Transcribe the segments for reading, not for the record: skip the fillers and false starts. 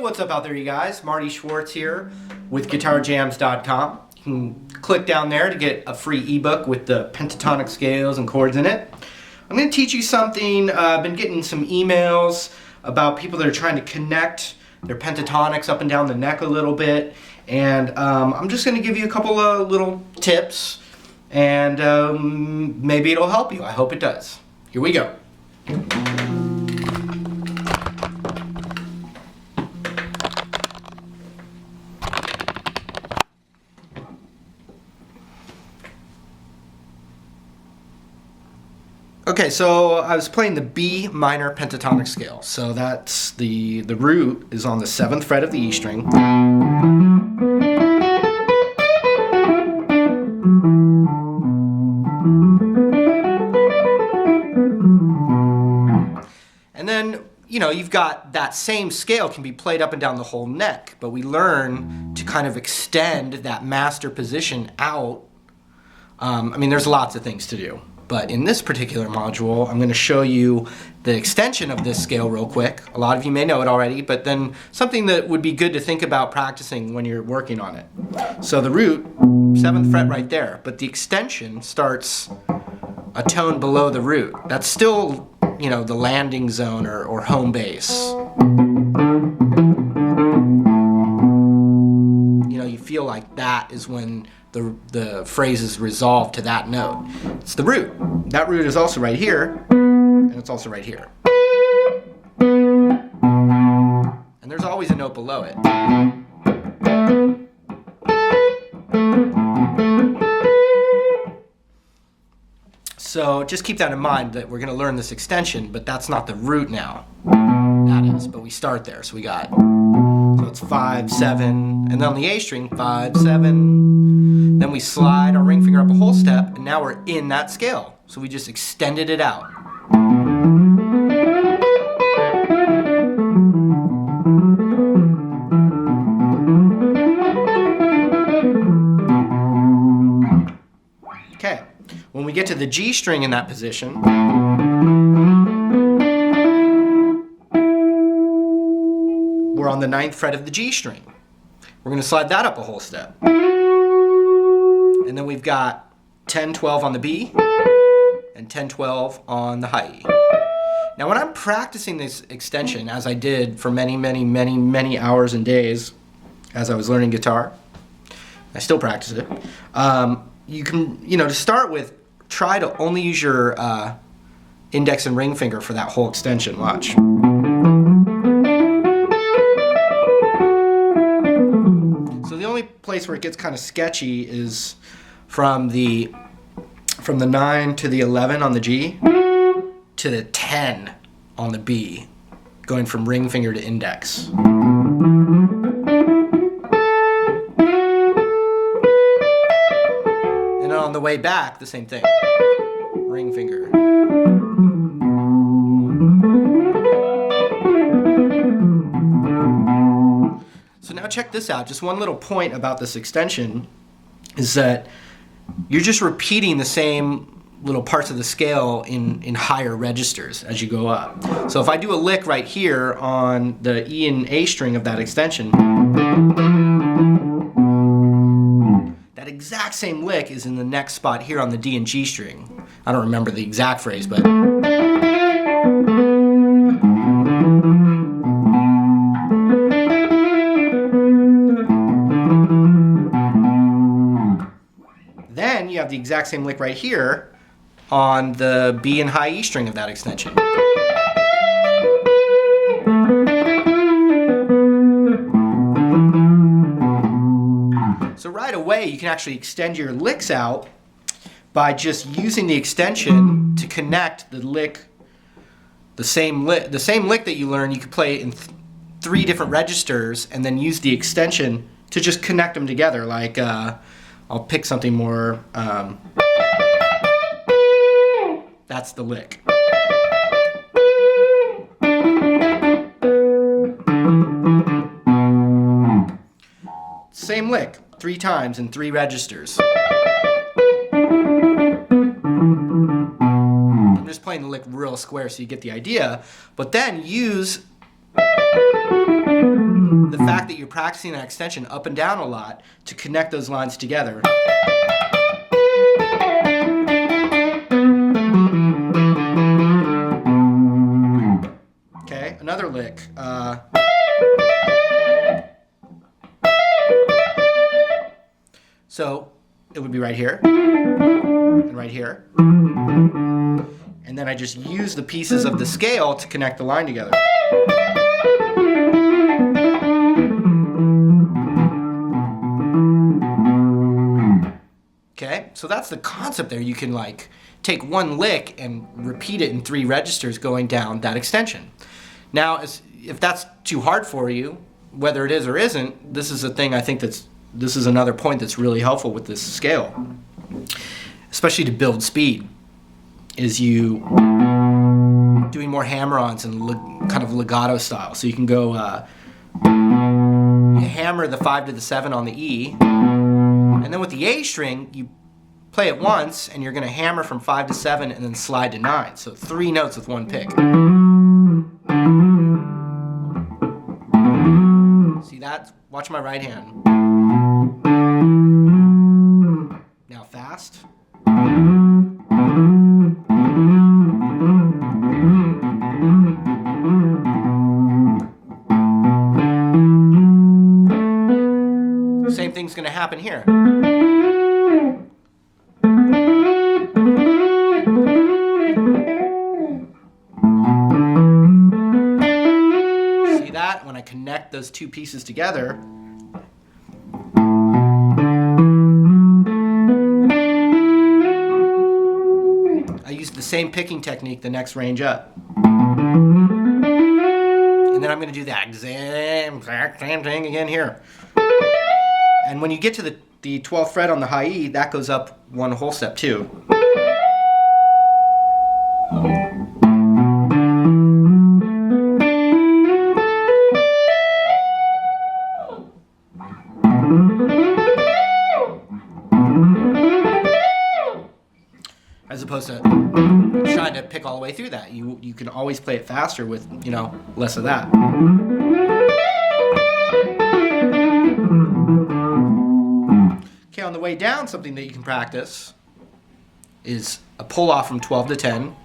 What's up out there, you guys? Marty Schwartz here with GuitarJams.com. You can click down there to get a free ebook with the pentatonic scales and chords in it. I'm going to teach you something. I've been getting some emails about people that are trying to connect their pentatonics up and down the neck a little bit, and I'm just going to give you a couple of little tips, and maybe it'll help you. I hope it does. Here we go. Okay, so I was playing the B minor pentatonic scale. So that's the root is on the 7th fret of the E string. And then, you know, you've got that same scale can be played up and down the whole neck, but we learn to kind of extend that master position out. I mean, there's lots of things to do. But in this particular module, I'm going to show you the extension of this scale real quick. A lot of you may know it already, but then something that would be good to think about practicing when you're working on it. So the root, 7th fret right there, but the extension starts a tone below the root. That's still, you know, the landing zone or home base. You know, you feel like that is when the phrase is resolved to that note. It's the root. That root is also right here, and it's also right here. And there's always a note below it. So just keep that in mind that we're going to learn this extension, but that's not the root now. That is, but we start there. So we got, so it's 5, 7, and then on the A string, 5, 7. Then we slide our ring finger up a whole step, and now we're in that scale. So we just extended it out. Okay, when we get to the G string in that position, we're on the 9th fret of the G string. We're going to slide that up a whole step. And then we've got 10, 12 on the B and 10, 12 on the high E. Now when I'm practicing this extension, as I did for many hours and days as I was learning guitar, I still practice it, you can, you know, to start with, try to only use your index and ring finger for that whole extension. Watch. So the only place where it gets kind of sketchy is from the 9 to the 11 on the G to the 10 on the B, going from ring finger to index. And on the way back, the same thing. Ring finger. So now check this out. Just one little point about this extension is that you're just repeating the same little parts of the scale in higher registers as you go up. So if I do a lick right here on the E and A string of that extension, that exact same lick is in the next spot here on the D and G string. I don't remember the exact phrase, but then you have the exact same lick right here on the B and high E string of that extension. So right away you can actually extend your licks out by just using the extension to connect the lick, the same lick that you learn. You could play in 3 different registers and then use the extension to just connect them together. Like I'll pick something more. That's the lick. same lick 3 times in 3 registers. I'm just playing the lick real square so you get the idea, but then use the fact that you're practicing that extension up and down a lot to connect those lines together. Okay, another lick. So it would be right here and right here. And then I just use the pieces of the scale to connect the line together. Okay, so that's the concept there. You can like take one lick and repeat it in 3 registers going down that extension. Now, if that's too hard for you, whether it is or isn't, this is a thing I think this is another point that's really helpful with this scale, especially to build speed, is you doing more hammer-ons and kind of legato style. So you can go, you hammer the 5 to the 7 on the E, and then with the A string, you play it once, and you're going to hammer from 5 to 7 and then slide to 9. So 3 notes with 1 pick. See that? Watch my right hand. Now fast. Same thing's going to happen here. See that? When I connect those 2 pieces together, I use the same picking technique the next range up. And then I'm going to do that exact same thing again here. And when you get to the 12th fret on the high E, that goes up 1 whole step too. As opposed to trying to pick all the way through that. You can always play it faster with, less of that. Okay, on the way down, something that you can practice is a pull off from 12 to 10,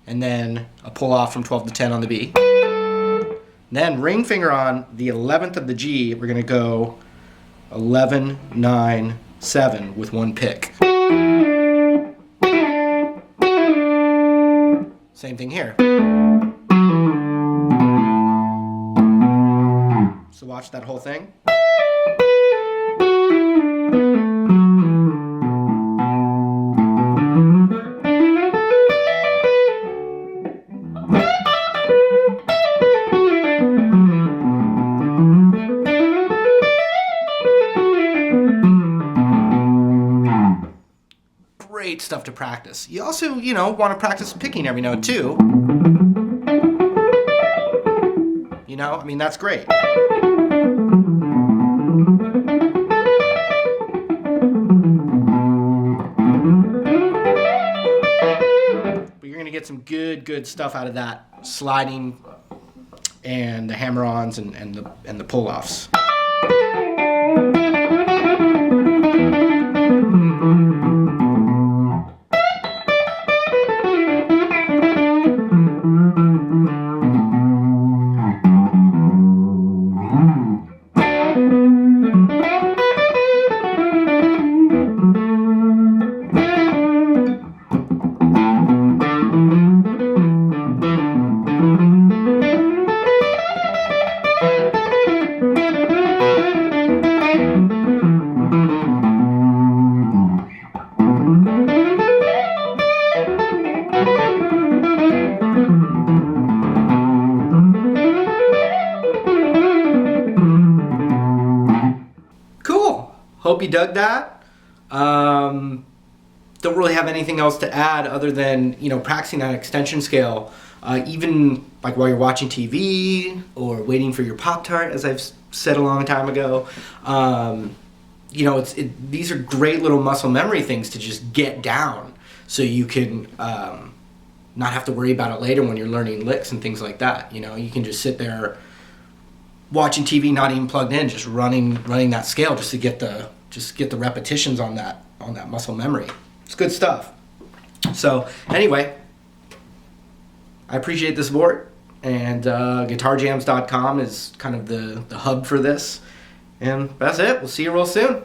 and then a pull off from 12 to 10 on the B. Then ring finger on the 11th of the G, we're going to go 11, 9, 7 with 1 pick. Same thing here. So watch that whole thing. Great stuff to practice. You also, want to practice picking every note too. That's great. But you're going to get some good stuff out of that sliding and the hammer-ons and the pull-offs. Hope you dug that. Don't really have anything else to add other than, practicing that extension scale even like while you're watching TV or waiting for your Pop-Tart, as I've said a long time ago. You know, these are great little muscle memory things to just get down, so you can not have to worry about it later when you're learning licks and things like that. You know, you can just sit there watching TV, not even plugged in, just running that scale just to get the repetitions on that muscle memory. It's good stuff. So anyway, I appreciate the support, and guitarjams.com is kind of the hub for this. And that's it. We'll see you real soon.